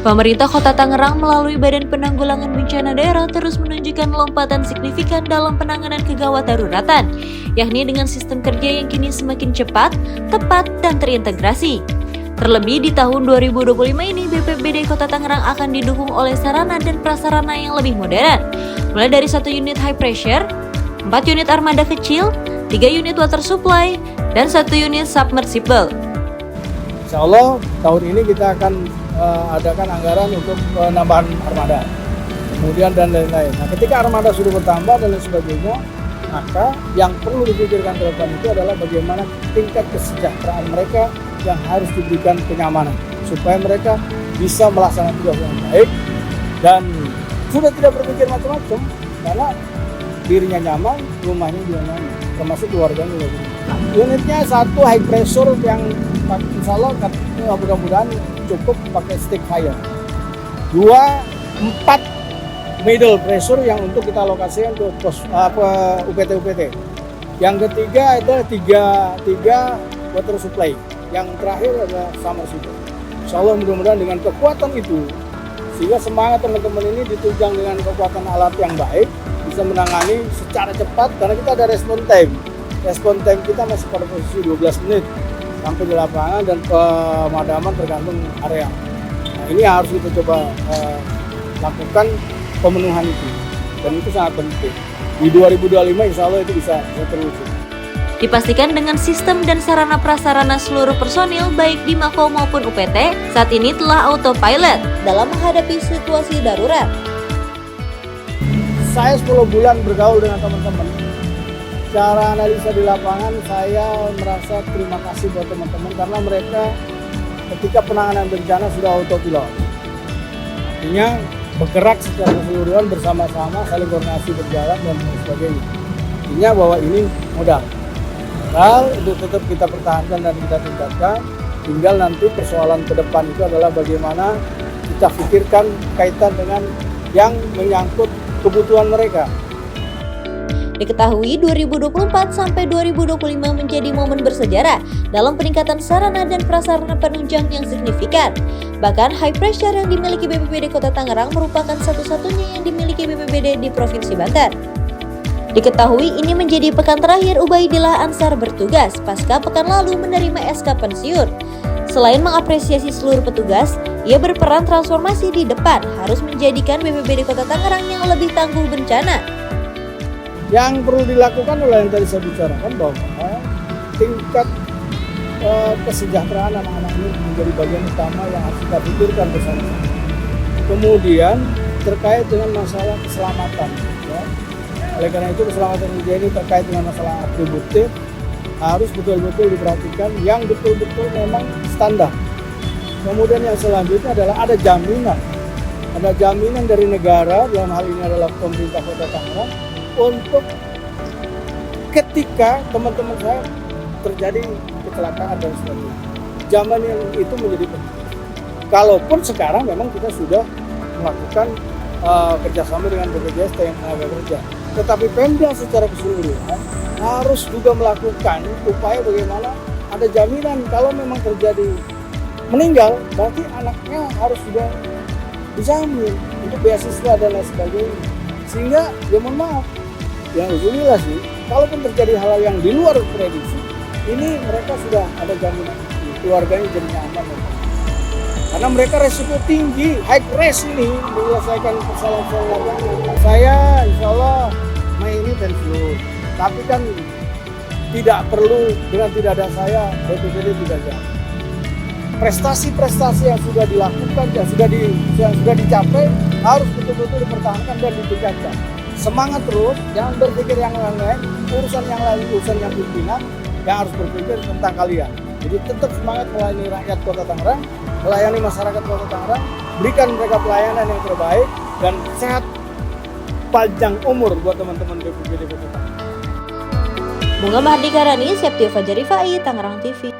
Pemerintah Kota Tangerang melalui Badan Penanggulangan Bencana Daerah terus menunjukkan lompatan signifikan dalam penanganan kegawat daruratan, yakni dengan sistem kerja yang kini semakin cepat, tepat, dan terintegrasi. Terlebih di tahun 2025 ini, BPBD Kota Tangerang akan didukung oleh sarana dan prasarana yang lebih modern, mulai dari 1 unit high pressure, 4 unit armada kecil, 3 unit water supply, dan 1 unit submersible. Insya Allah tahun ini kita akan adakan anggaran untuk penambahan armada, kemudian dan lain-lain. Nah, ketika armada sudah bertambah dan lain sebagainya, maka yang perlu dipikirkan ke depan itu adalah bagaimana tingkat kesejahteraan mereka yang harus diberikan kenyamanan supaya mereka bisa melaksanakan tugas dengan baik dan sudah tidak berpikir macam-macam karena dirinya nyaman, rumahnya juga nyaman, termasuk keluarganya juga. Nah, unitnya 1 high pressure yang insya Allah mudah-mudahan cukup pakai stick fire. 4 middle pressure yang untuk kita alokasikan ke UPT-UPT. Yang ketiga adalah 3 water supply. Yang terakhir adalah submersible. Insya Allah mudah-mudahan dengan kekuatan itu, sehingga semangat teman-teman ini ditunjang dengan kekuatan alat yang baik, bisa menangani secara cepat karena kita ada respon time. Respon time kita masih pada posisi 12 menit sampai di lapangan dan pemadaman tergantung area. Nah, ini harus kita coba lakukan pemenuhan itu dan itu sangat penting. Di 2025 insya Allah itu bisa terwujud. Dipastikan dengan sistem dan sarana prasarana seluruh personil baik di Mako maupun UPT saat ini telah autopilot dalam menghadapi situasi darurat. Saya 10 bulan bergaul dengan teman-teman. Cara analisa di lapangan, saya merasa terima kasih buat teman-teman karena mereka ketika penanganan bencana sudah autopilot. Artinya bergerak secara keseluruhan bersama-sama, saling koordinasi berjalan dan sebagainya. Artinya bahwa ini modal. Modal untuk tetap kita pertahankan dan kita tingkatkan. Tinggal nanti persoalan ke depan itu adalah bagaimana kita pikirkan kaitan dengan yang menyangkut kebutuhan mereka. Diketahui 2024 sampai 2025 menjadi momen bersejarah dalam peningkatan sarana dan prasarana penunjang yang signifikan. Bahkan high pressure yang dimiliki BPBD Kota Tangerang merupakan satu-satunya yang dimiliki BPBD di Provinsi Banten. Diketahui ini menjadi pekan terakhir Ubaidillah Ansar bertugas pasca pekan lalu menerima SK pensiun. Selain mengapresiasi seluruh petugas, ia berperan transformasi di depan harus menjadikan BPBD Kota Tangerang yang lebih tangguh bencana. Yang perlu dilakukan oleh yang tadi saya bicarakan bahwa tingkat kesejahteraan anak-anak ini menjadi bagian utama yang harus kita pikirkan bersama-sama. Kemudian terkait dengan masalah keselamatan. Ya. Oleh karena itu keselamatan ini terkait dengan masalah atributif harus betul-betul diperhatikan yang betul-betul memang standar. Kemudian yang selanjutnya adalah ada jaminan. Ada jaminan dari negara, dalam hal ini adalah pemerintah Kota Tangerang, untuk ketika teman-teman saya terjadi kecelakaan dan sebagainya. Jaminan itu menjadi penting. Kalaupun sekarang memang kita sudah melakukan kerjasama dengan BPJS TNI Tenaga Kerja. Tetapi Pemda secara keseluruhan harus juga melakukan upaya bagaimana ada jaminan kalau memang terjadi meninggal, berarti anaknya harus juga dijamin untuk beasiswa dan lain sebagainya. Sehingga ya mohon maaf, yang alhamdulillah sih, kalaupun terjadi hal-hal yang di luar prediksi, ini mereka sudah ada jaminan, keluarganya jadi nyaman. Karena mereka resiko tinggi, high risk ini menyelesaikan persoalan-persoalan. Saya insya Allah Mei ini pensiun, tapi kan tidak perlu dengan tidak ada saya, BPBD tidak jalan. Prestasi-prestasi yang sudah dilakukan, yang sudah dicapai harus betul-betul dipertahankan dan ditingkatkan. Semangat terus, jangan berpikir yang lain, urusan yang lain, urusan yang pimpinan yang harus berpikir tentang kalian. Jadi tetap semangat melayani rakyat Kota Tangerang, melayani masyarakat Kota Tangerang, berikan mereka pelayanan yang terbaik dan sehat panjang umur buat teman-teman BPBD Kota Tangerang. Bunga Mahardika Rani, Septio Fajarifai, Tangerang TV.